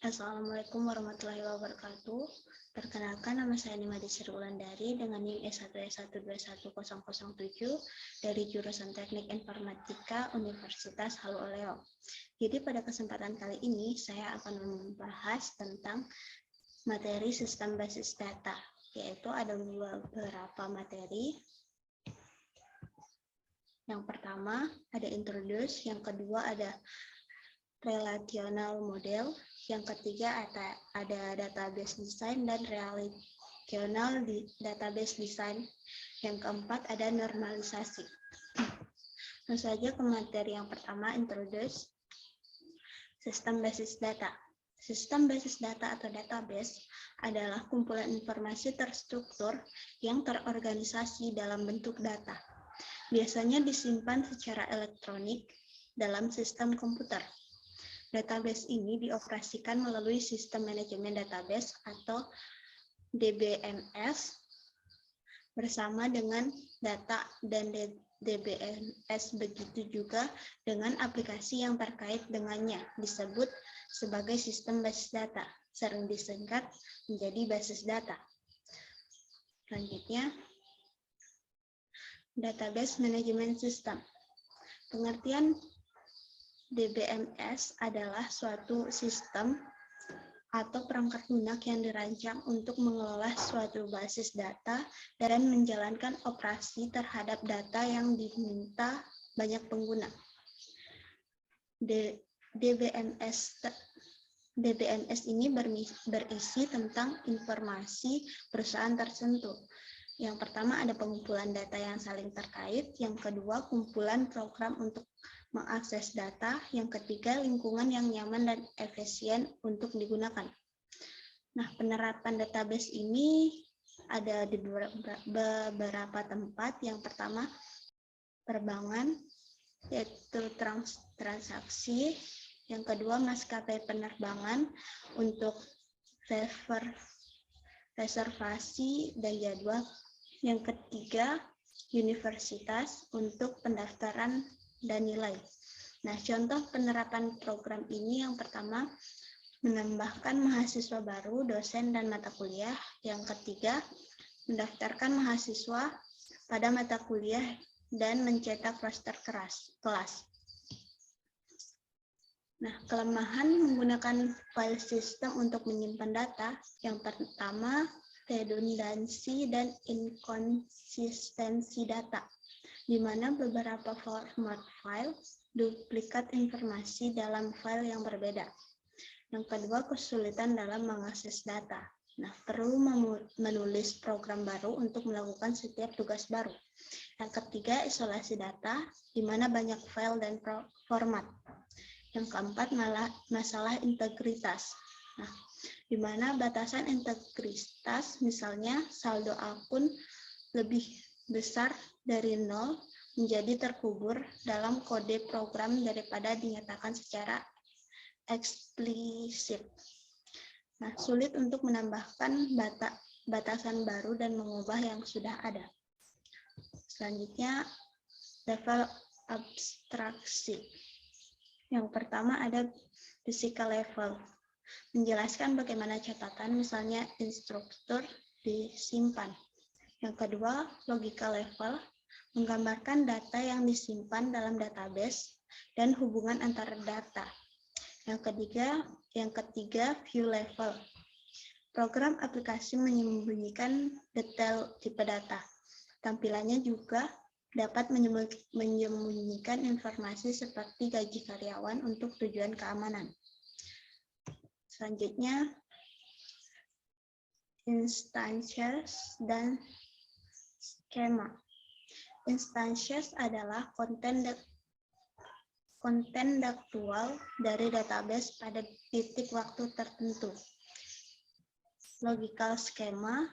Assalamualaikum warahmatullahi wabarakatuh. Perkenalkan, nama saya Nimadi Sri Wulandari dengan NIM S1S121007 dari jurusan Teknik Informatika Universitas Haluoleo. Jadi pada kesempatan kali ini saya akan membahas tentang materi sistem basis data, yaitu ada beberapa materi. Yang pertama ada introduce, yang kedua ada relational model, yang ketiga ada database design dan relational database design, yang keempat ada normalisasi. Langsung saja ke materi yang pertama, introduce sistem basis data. Sistem basis data atau database adalah kumpulan informasi terstruktur yang terorganisasi dalam bentuk data. Biasanya disimpan secara elektronik dalam sistem komputer. Database ini dioperasikan melalui sistem manajemen database atau DBMS bersama dengan data dan DBMS, begitu juga dengan aplikasi yang terkait dengannya, disebut sebagai sistem basis data, sering disingkat menjadi basis data. Selanjutnya, database management system. Pengertian DBMS adalah suatu sistem atau perangkat lunak yang dirancang untuk mengelola suatu basis data dan menjalankan operasi terhadap data yang diminta banyak pengguna. DBMS ini berisi tentang informasi perusahaan tertentu. Yang pertama ada pengumpulan data yang saling terkait, yang kedua kumpulan program untuk mengakses data, yang ketiga lingkungan yang nyaman dan efisien untuk digunakan. Nah, penerapan database ini ada di beberapa tempat. Yang pertama penerbangan, yaitu transaksi, yang kedua maskapai penerbangan untuk reservasi dan jadwal, yang ketiga universitas untuk pendaftaran dan nilai. Nah, contoh penerapan program ini yang pertama, menambahkan mahasiswa baru, dosen, dan mata kuliah. Yang ketiga, mendaftarkan mahasiswa pada mata kuliah dan mencetak roster kelas. Nah, kelemahan menggunakan file system untuk menyimpan data. Yang pertama, redundansi dan inkonsistensi data, di mana beberapa format file duplikat informasi dalam file yang berbeda. Yang kedua, kesulitan dalam mengakses data. Nah, perlu menulis program baru untuk melakukan setiap tugas baru. Yang ketiga, isolasi data, di mana banyak file dan format. Yang keempat, masalah integritas. Nah, di mana batasan integritas, misalnya saldo akun lebih besar dari 0 menjadi terkubur dalam kode program daripada dinyatakan secara eksplisit. Nah, sulit untuk menambahkan batasan baru dan mengubah yang sudah ada. Selanjutnya, level abstraksi. Yang pertama ada physical level, menjelaskan bagaimana catatan, misalnya instruktur, disimpan. Yang kedua, logical level, menggambarkan data yang disimpan dalam database dan hubungan antara data. Yang ketiga, view level, program aplikasi menyembunyikan detail tipe data. Tampilannya juga dapat menyembunyikan informasi seperti gaji karyawan untuk tujuan keamanan. Selanjutnya, instances dan skema. Instances adalah konten daktual dari database pada titik waktu tertentu. Logical schema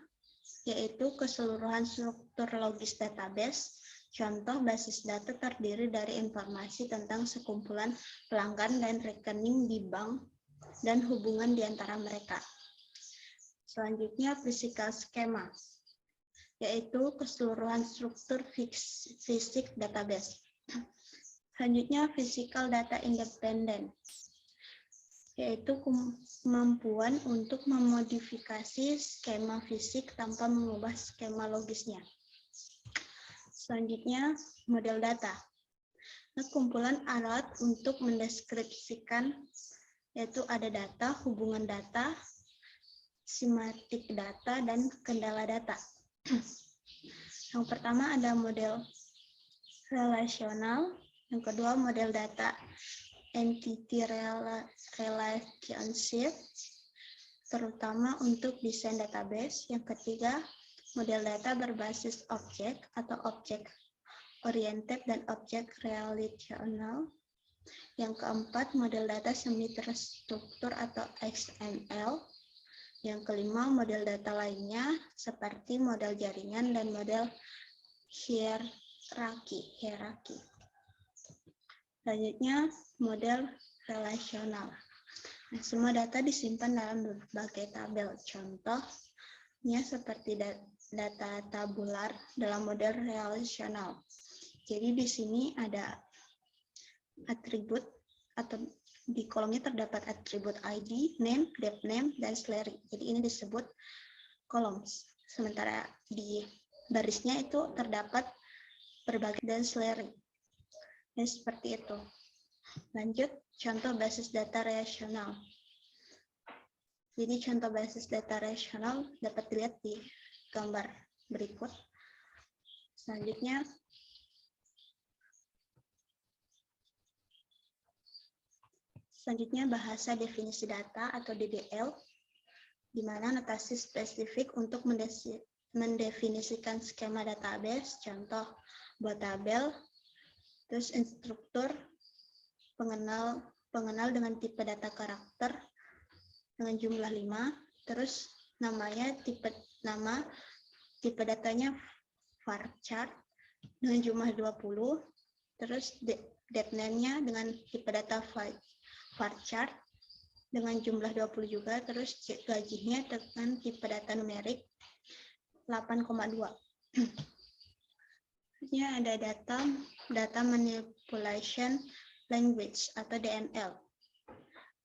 yaitu keseluruhan struktur logis database. Contoh basis data terdiri dari informasi tentang sekumpulan pelanggan dan rekening di bank dan hubungan di antara mereka. Selanjutnya, physical schema yaitu keseluruhan struktur fisik database. Selanjutnya, physical data independent yaitu kemampuan untuk memodifikasi skema fisik tanpa mengubah skema logisnya. Selanjutnya, model data. Kumpulan alat untuk mendeskripsikan, yaitu ada data, hubungan data, simatik data, dan kendala data. Yang pertama ada model relasional, yang kedua model data entity relationship, terutama untuk desain database. Yang ketiga, model data berbasis objek atau objek oriented dan objek relational. Yang keempat, model data semi terstruktur atau XML. Yang kelima, model data lainnya seperti model jaringan dan model hierarki. Selanjutnya, model relasional. Nah, semua data disimpan dalam berbagai tabel. Contohnya seperti data tabular dalam model relasional. Jadi di sini ada atribut atau di kolomnya terdapat atribut ID, name, depth name, dan salary. Jadi ini disebut columns. Sementara di barisnya itu terdapat berbagai dan salary. Ini seperti itu. Lanjut, contoh basis data relasional. Jadi contoh basis data relasional dapat dilihat di gambar berikut. Selanjutnya, bahasa definisi data atau DDL, di mana notasi spesifik untuk mendefinisikan skema database, contoh buat tabel, terus instruktur, pengenal dengan tipe data karakter dengan jumlah 5, terus namanya tipe datanya varchar dengan jumlah 20, terus depth name-nya dengan tipe data varchar dengan jumlah 20 juga, terus gajinya dengan tipe data numerik 8,2. Ini ada data manipulation language atau DML,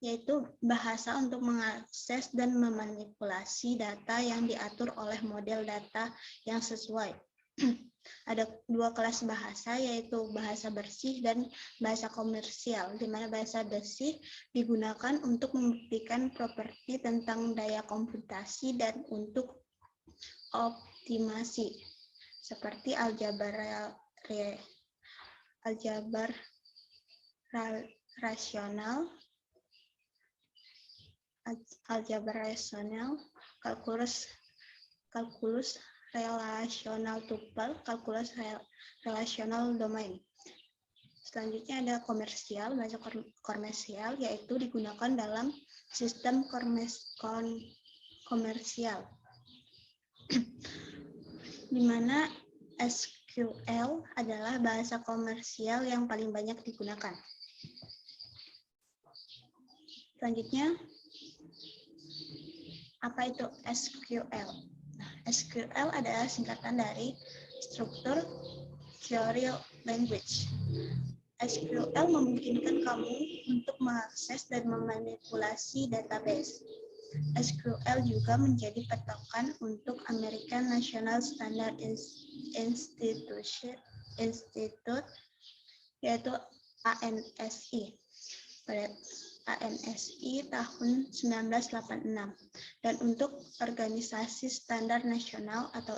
yaitu bahasa untuk mengakses dan memanipulasi data yang diatur oleh model data yang sesuai. Ada dua kelas bahasa, yaitu bahasa bersih dan bahasa komersial, di mana bahasa bersih digunakan untuk membuktikan properti tentang daya komputasi dan untuk optimasi, seperti aljabar rasional, kalkulus relasional tuple, kalkulus relasional domain. Selanjutnya ada komersial, bahasa komersial, yaitu digunakan dalam sistem komersial, di mana SQL adalah bahasa komersial yang paling banyak digunakan. Selanjutnya, apa itu SQL? Nah, SQL adalah singkatan dari Structured Query Language. SQL memungkinkan kamu untuk mengakses dan memanipulasi database. SQL juga menjadi patokan untuk American National Standard Institute, yaitu ANSI. Pada ANSI tahun 1986, dan untuk Organisasi Standar Nasional atau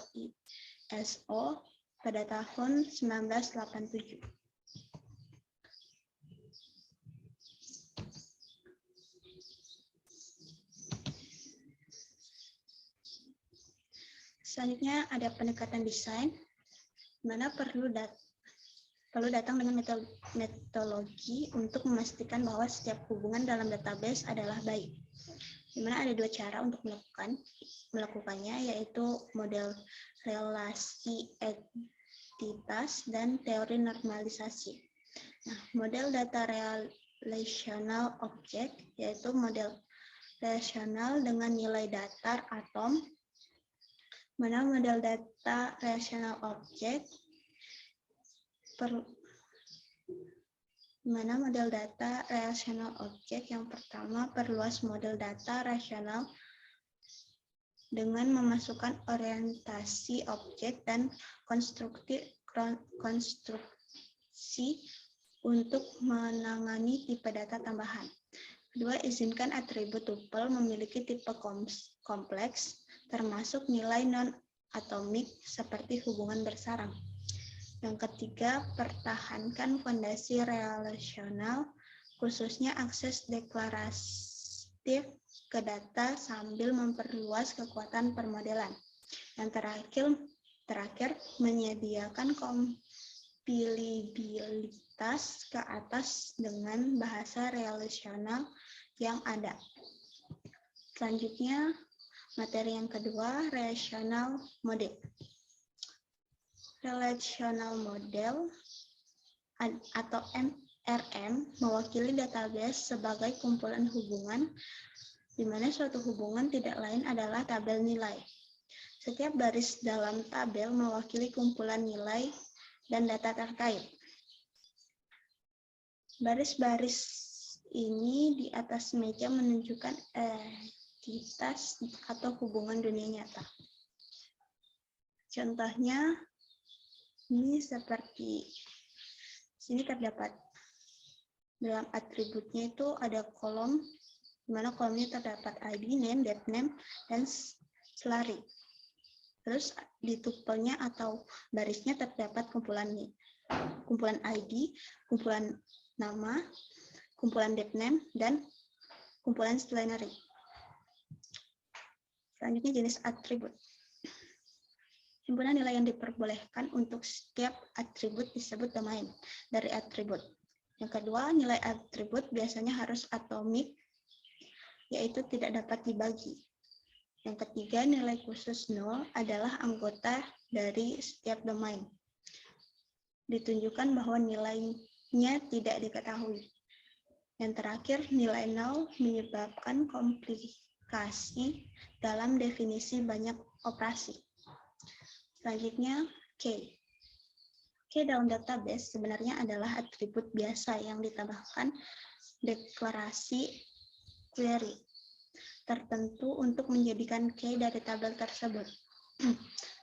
ISO pada tahun 1987. Selanjutnya ada pendekatan desain, di mana perlu datang dengan metodologi untuk memastikan bahwa setiap hubungan dalam database adalah baik. Di mana ada dua cara untuk melakukannya, yaitu model relasi entitas dan teori normalisasi. Nah, model data relational object, yaitu model relasional dengan nilai datar atom, mana model data relational object di mana model data relational object yang pertama perluas model data rasional dengan memasukkan orientasi objek dan konstruksi untuk menangani tipe data tambahan. Kedua, izinkan atribut tuple memiliki tipe kompleks, termasuk nilai non-atomik seperti hubungan bersarang. Yang ketiga, pertahankan fondasi relasional, khususnya akses deklaratif ke data sambil memperluas kekuatan permodelan. Yang terakhir menyediakan kompilibilitas ke atas dengan bahasa relasional yang ada. Selanjutnya, materi yang kedua, relational model. Relational model atau RM mewakili database sebagai kumpulan hubungan di mana suatu hubungan tidak lain adalah tabel nilai. Setiap baris dalam tabel mewakili kumpulan nilai dan data terkait. Baris-baris ini di atas meja menunjukkan entitas atau hubungan dunia nyata. Contohnya, ini seperti sini terdapat dalam atributnya itu ada kolom di mana kolomnya terdapat ID, name, date name, dan salary. Terus di tupelnya atau barisnya terdapat kumpulan ID, kumpulan nama, kumpulan date name, dan kumpulan salary. Selanjutnya jenis atribut. Himpunan nilai yang diperbolehkan untuk setiap atribut disebut domain dari atribut. Yang kedua, nilai atribut biasanya harus atomik, yaitu tidak dapat dibagi. Yang ketiga, nilai khusus 0 adalah anggota dari setiap domain. Ditunjukkan bahwa nilainya tidak diketahui. Yang terakhir, nilai 0 menyebabkan komplikasi dalam definisi banyak operasi. Selanjutnya, key. Key dalam database sebenarnya adalah atribut biasa yang ditambahkan deklarasi query tertentu untuk menjadikan key dari tabel tersebut.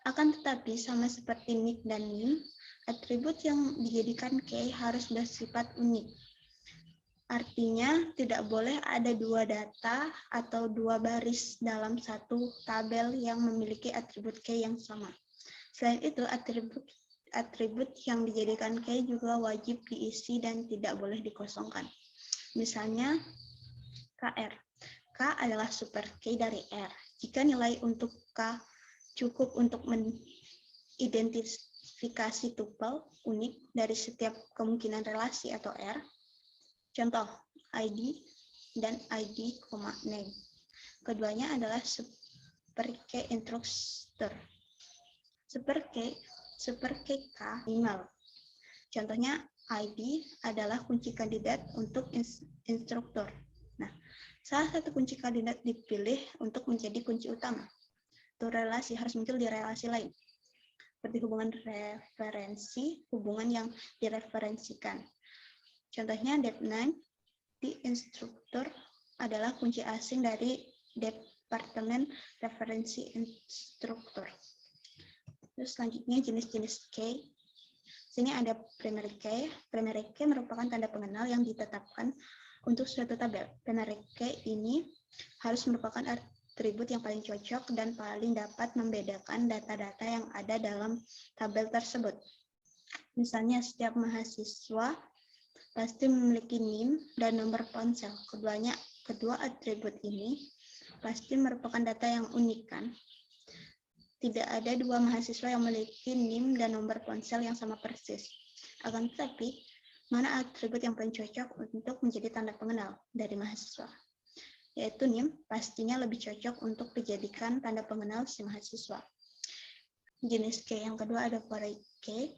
Akan tetapi, sama seperti nick dan name, atribut yang dijadikan key harus bersifat unik. Artinya, tidak boleh ada dua data atau dua baris dalam satu tabel yang memiliki atribut key yang sama. Selain itu, atribut yang dijadikan key juga wajib diisi dan tidak boleh dikosongkan. Misalnya, KR. K adalah super key dari R. Jika nilai untuk K cukup untuk mengidentifikasi tuple unik dari setiap kemungkinan relasi atau R, contoh ID dan ID, name. Keduanya adalah super key instructor. Super key K minimal. Contohnya ID adalah kunci kandidat untuk instruktur. Nah, salah satu kunci kandidat dipilih untuk menjadi kunci utama. Itu relasi harus muncul di relasi lain. Seperti hubungan referensi, hubungan yang direferensikan. Contohnya Deep9 di instruktur adalah kunci asing dari Departemen Referensi Instruktur. Terus selanjutnya jenis-jenis key. Sini ada primary key. Primary key merupakan tanda pengenal yang ditetapkan untuk suatu tabel. Primary key ini harus merupakan atribut yang paling cocok dan paling dapat membedakan data-data yang ada dalam tabel tersebut. Misalnya, setiap mahasiswa pasti memiliki NIM dan nomor ponsel. Kedua atribut ini pasti merupakan data yang unik, kan? Tidak ada dua mahasiswa yang memiliki NIM dan nomor ponsel yang sama persis. Akan tetapi, mana atribut yang paling cocok untuk menjadi tanda pengenal dari mahasiswa? Yaitu NIM, pastinya lebih cocok untuk dijadikan tanda pengenal si mahasiswa. Jenis key yang kedua ada foreign key,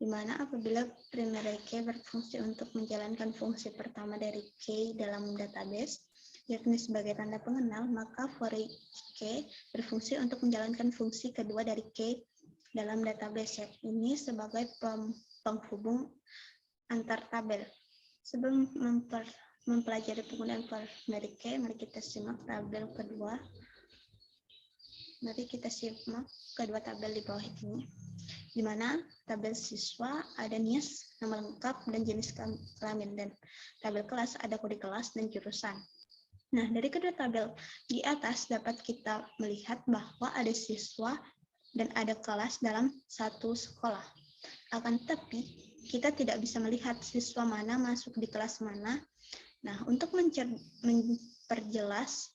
di mana apabila primary key berfungsi untuk menjalankan fungsi pertama dari key dalam database, yakni sebagai tanda pengenal, maka foreign key berfungsi untuk menjalankan fungsi kedua dari key dalam database, yakni sebagai penghubung antar tabel. Sebelum mempelajari penggunaan primary key, mari kita simak tabel kedua. Mari kita simak kedua tabel di bawah ini, di mana tabel siswa ada NIS, nama lengkap, dan jenis kelamin, dan tabel kelas ada kode kelas dan jurusan. Nah, dari kedua tabel di atas dapat kita melihat bahwa ada siswa dan ada kelas dalam satu sekolah. Akan tetapi, kita tidak bisa melihat siswa mana masuk di kelas mana. Nah, untuk memperjelas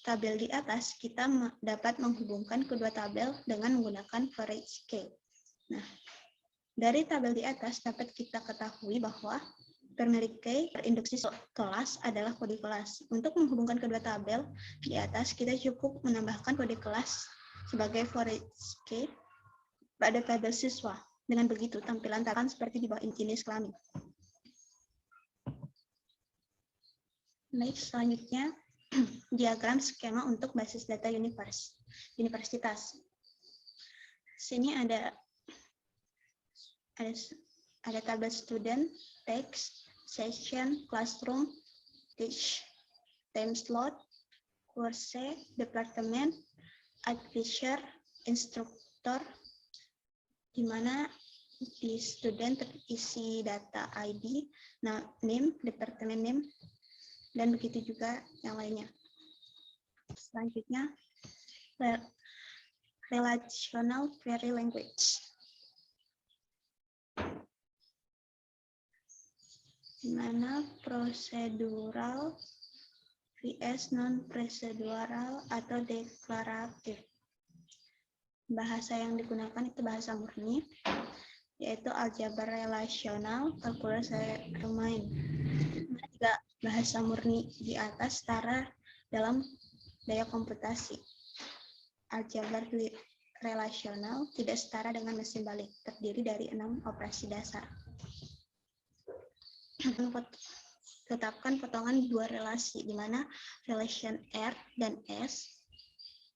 tabel di atas, kita dapat menghubungkan kedua tabel dengan menggunakan average key. Nah, dari tabel di atas dapat kita ketahui bahwa primary key berinduksi kelas adalah kode kelas. Untuk menghubungkan kedua tabel di atas, kita cukup menambahkan kode kelas sebagai average key pada tabel siswa. Dengan begitu, tampilan tabel seperti di bawah jenis kelamin. Next, selanjutnya diagram skema untuk basis data universitas. Sini ada tabel student, text, session, classroom, teach, time slot, course, department, advisor, instructor, di mana di student terisi data ID, name, department name, dan begitu juga yang lainnya. Selanjutnya, relational query language, di mana prosedural vs non-prosedural atau deklaratif. Bahasa yang digunakan itu bahasa murni, yaitu aljabar relasional, kalkulus domain. Juga bahasa murni di atas setara dalam daya komputasi. Aljabar relasional tidak setara dengan mesin balik, terdiri dari 6 operasi dasar. Tetapkan potongan dua relasi, di mana relation R dan S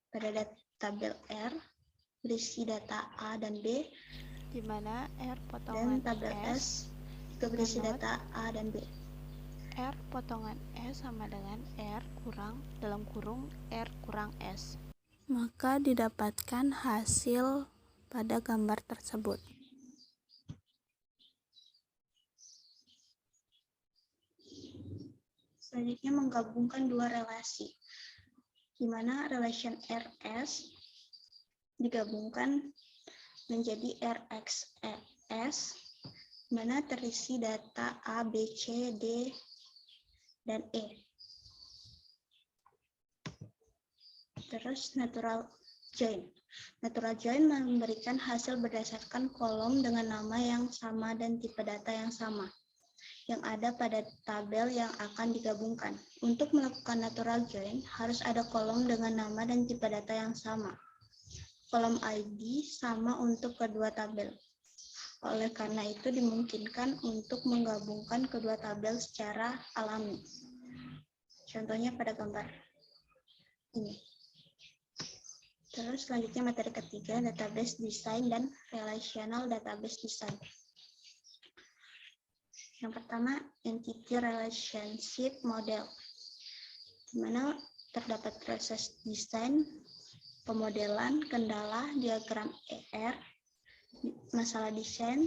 pada tabel R berisi data A dan B, di mana R potongan dan tabel S juga berisi data A dan B. R potongan S sama dengan R kurang dalam kurung R kurang S. Maka didapatkan hasil pada gambar tersebut. Selanjutnya menggabungkan dua relasi, di mana relation RS digabungkan menjadi RXS, di mana terisi data A, B, C, D, dan E. Terus natural join. Natural join memberikan hasil berdasarkan kolom dengan nama yang sama dan tipe data yang sama yang ada pada tabel yang akan digabungkan. Untuk melakukan natural join, harus ada kolom dengan nama dan tipe data yang sama. Kolom ID sama untuk kedua tabel. Oleh karena itu dimungkinkan untuk menggabungkan kedua tabel secara alami. Contohnya pada gambar ini. Terus selanjutnya materi ketiga, database design dan relational database design. Yang pertama, entity relationship model, di mana terdapat proses desain, pemodelan, kendala, diagram ER, masalah desain,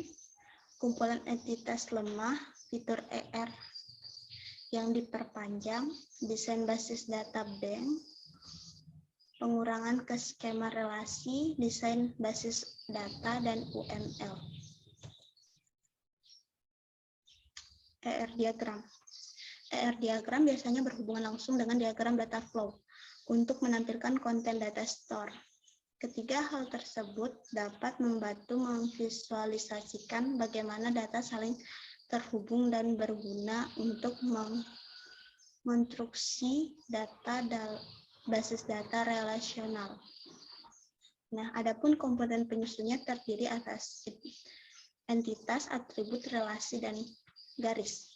kumpulan entitas lemah, fitur ER yang diperpanjang, desain basis data bank, pengurangan ke skema relasi, desain basis data, dan UML. ER diagram. ER diagram biasanya berhubungan langsung dengan diagram data flow untuk menampilkan konten data store. Ketiga hal tersebut dapat membantu memvisualisasikan bagaimana data saling terhubung dan berguna untuk mengonstruksi data basis data relasional. Nah, adapun komponen penyusunnya terdiri atas entitas, atribut, relasi, dan garis.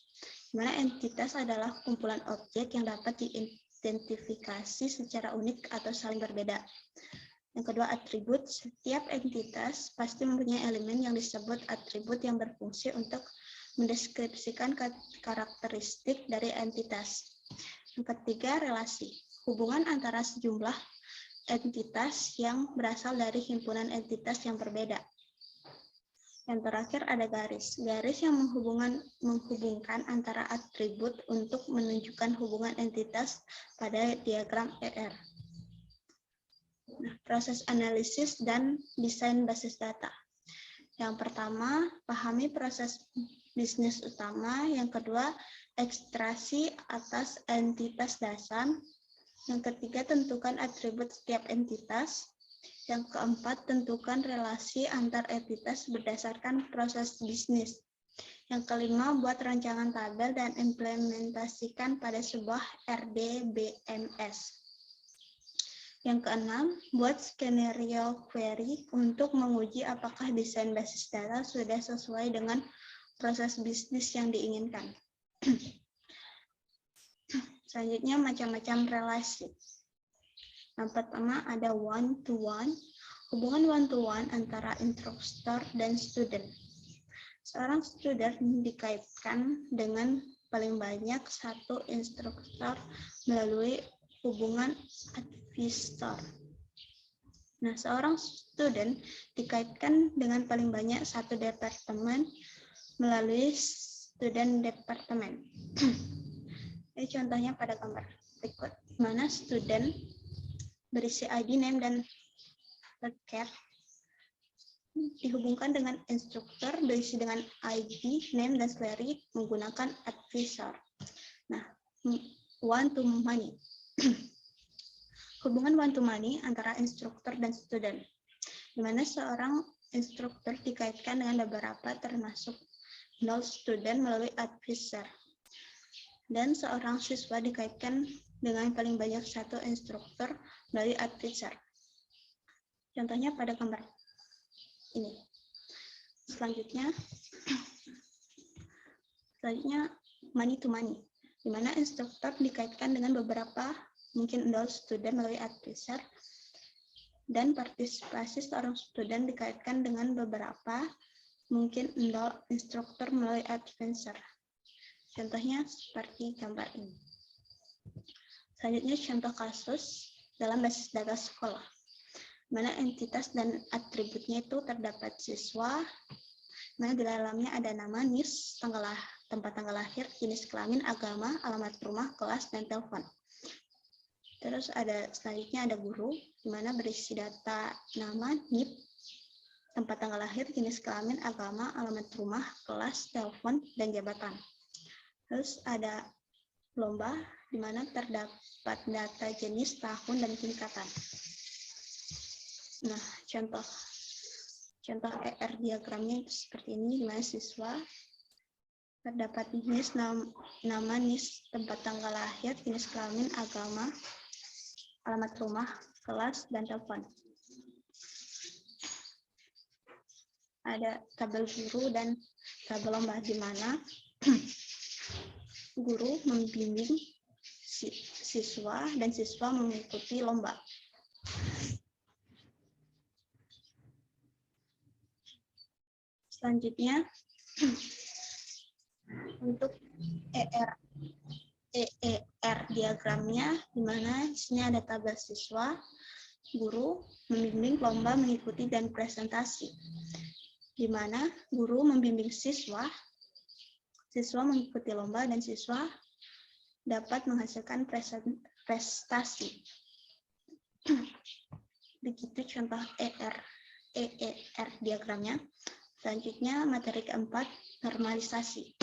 Di mana entitas adalah kumpulan objek yang dapat diidentifikasi secara unik atau saling berbeda. Yang kedua, atribut. Setiap entitas pasti mempunyai elemen yang disebut atribut yang berfungsi untuk mendeskripsikan karakteristik dari entitas. Yang ketiga, relasi. Hubungan antara sejumlah entitas yang berasal dari himpunan entitas yang berbeda. Yang terakhir ada garis. Garis yang menghubungkan antara atribut untuk menunjukkan hubungan entitas pada diagram ER. Nah, proses analisis dan desain basis data. Yang pertama, pahami proses bisnis utama. Yang kedua, ekstraksi atas entitas dasar. Yang ketiga, tentukan atribut setiap entitas. Yang keempat, tentukan relasi antar entitas berdasarkan proses bisnis. Yang kelima, buat rancangan tabel dan implementasikan pada sebuah RDBMS. Yang keenam, buat skenario query untuk menguji apakah desain basis data sudah sesuai dengan proses bisnis yang diinginkan. Selanjutnya, macam-macam relasi. Yang pertama ada one-to-one, hubungan one-to-one antara instruktur dan student. Seorang student dikaitkan dengan paling banyak satu instruktur melalui hubungan advisor. Nah, seorang student dikaitkan dengan paling banyak satu departemen melalui student departemen. Ini contohnya pada gambar berikut, di mana student berisi ID, name, dan care dihubungkan dengan instruktur berisi dengan ID, name, dan salary menggunakan advisor. Nah, one to many. Hubungan one to many antara instruktur dan student, di mana seorang instruktur dikaitkan dengan beberapa termasuk student melalui advisor. Dan seorang siswa dikaitkan dengan paling banyak satu instruktur melalui advisor. Contohnya pada gambar ini. Selanjutnya money to money, di mana instruktur dikaitkan dengan beberapa mungkin student melalui advisor, dan partisipasi seorang student dikaitkan dengan beberapa mungkin instruktur melalui advisor. Contohnya seperti gambar ini. Selanjutnya contoh kasus dalam basis data sekolah, mana entitas dan atributnya itu terdapat siswa, mana di dalamnya ada nama, NIS, tempat tanggal lahir, jenis kelamin, agama, alamat rumah, kelas, dan telepon. Terus selanjutnya ada guru, di mana berisi data nama, NIP, tempat tanggal lahir, jenis kelamin, agama, alamat rumah, kelas, telepon, dan jabatan. Terus ada lomba, di mana terdapat data jenis, tahun, dan tingkatan. Nah, contoh ER diagramnya itu seperti ini, di mana siswa terdapat NIS, nama NIS, tempat tanggal lahir, jenis kelamin, agama, alamat rumah, kelas, dan telepon. Ada tabel guru dan tabel lomba, di mana guru membimbing siswa dan siswa mengikuti lomba. Selanjutnya untuk EER diagramnya, di mana di sini ada tabel siswa, guru membimbing lomba, mengikuti, dan presentasi, di mana guru membimbing siswa mengikuti lomba, dan siswa dapat menghasilkan prestasi. Begitu contoh EER diagramnya. Selanjutnya materi keempat, normalisasi.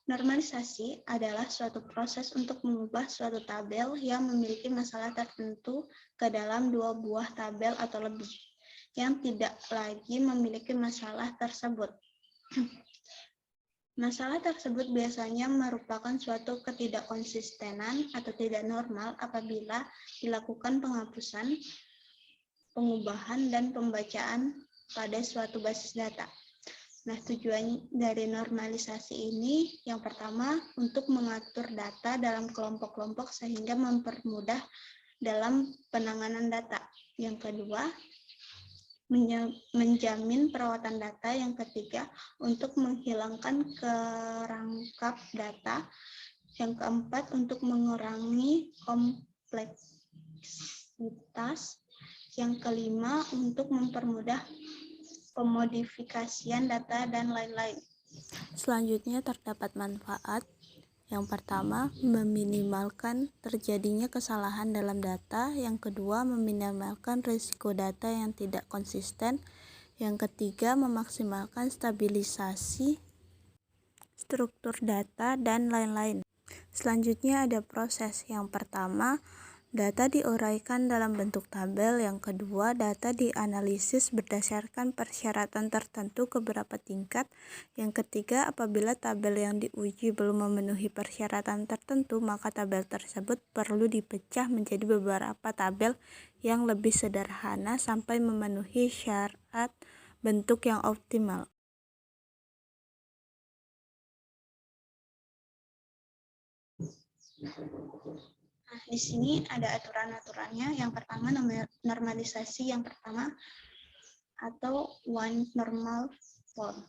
Normalisasi adalah suatu proses untuk mengubah suatu tabel yang memiliki masalah tertentu ke dalam dua buah tabel atau lebih, yang tidak lagi memiliki masalah tersebut. Masalah tersebut biasanya merupakan suatu ketidakkonsistenan atau tidak normal apabila dilakukan penghapusan, pengubahan, dan pembacaan pada suatu basis data. Nah, tujuan dari normalisasi ini yang pertama untuk mengatur data dalam kelompok-kelompok sehingga mempermudah dalam penanganan data. Yang kedua, menjamin perawatan data. Yang ketiga, untuk menghilangkan kerangkap data. Yang keempat, untuk mengurangi kompleksitas. Yang kelima, untuk mempermudah pemodifikasian data dan lain-lain. Selanjutnya terdapat manfaat. Yang pertama, meminimalkan terjadinya kesalahan dalam data. Yang kedua, meminimalkan risiko data yang tidak konsisten. Yang ketiga, memaksimalkan stabilisasi struktur data dan lain-lain. Selanjutnya ada proses. Yang pertama, data diuraikan dalam bentuk tabel. Yang kedua, data dianalisis berdasarkan persyaratan tertentu ke beberapa tingkat. Yang ketiga, apabila tabel yang diuji belum memenuhi persyaratan tertentu, maka tabel tersebut perlu dipecah menjadi beberapa tabel yang lebih sederhana sampai memenuhi syarat bentuk yang optimal. Nah, di sini ada aturan-aturannya. Yang pertama, normalisasi yang pertama atau one normal form,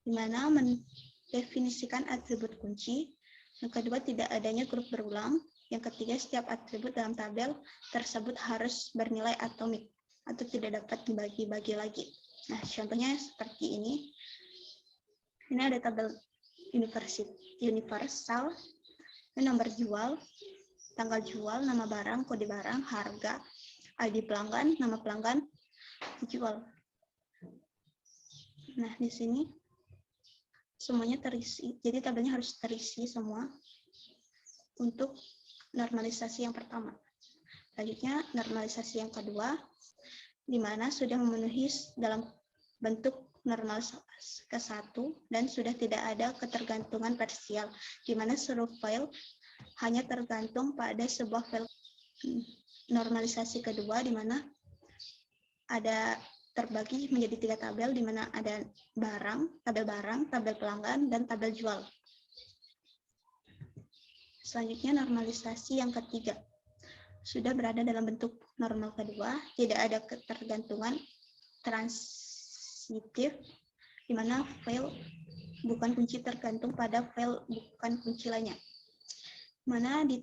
di mana mendefinisikan atribut kunci. Yang kedua, tidak adanya grup berulang. Yang ketiga, setiap atribut dalam tabel tersebut harus bernilai atomik atau tidak dapat dibagi-bagi lagi. Nah, contohnya seperti ini. Ini ada tabel universal, nomor jual, tanggal jual, nama barang, kode barang, harga, ID pelanggan, nama pelanggan, dijual. Nah, di sini semuanya terisi, jadi tabelnya harus terisi semua untuk normalisasi yang pertama. Selanjutnya, normalisasi yang kedua, di mana sudah memenuhi dalam bentuk normal ke-1 dan sudah tidak ada ketergantungan parsial, di mana seluruh file hanya tergantung pada sebuah file. Normalisasi kedua, di mana ada terbagi menjadi 3 tabel, di mana ada tabel barang, tabel pelanggan, dan tabel jual. Selanjutnya, normalisasi yang ketiga, sudah berada dalam bentuk normal kedua, tidak ada ketergantungan transitif, di mana file bukan kunci tergantung pada file bukan kunci lainnya. Mana di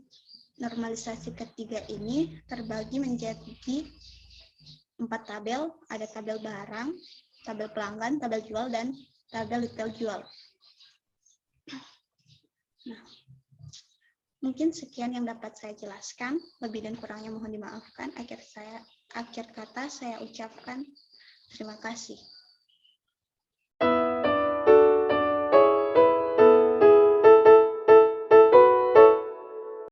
normalisasi ketiga ini terbagi menjadi 4 tabel, ada tabel barang, tabel pelanggan, tabel jual, dan tabel detail jual. Nah, mungkin sekian yang dapat saya jelaskan. Lebih dan kurangnya mohon dimaafkan. Akhir kata saya ucapkan terima kasih.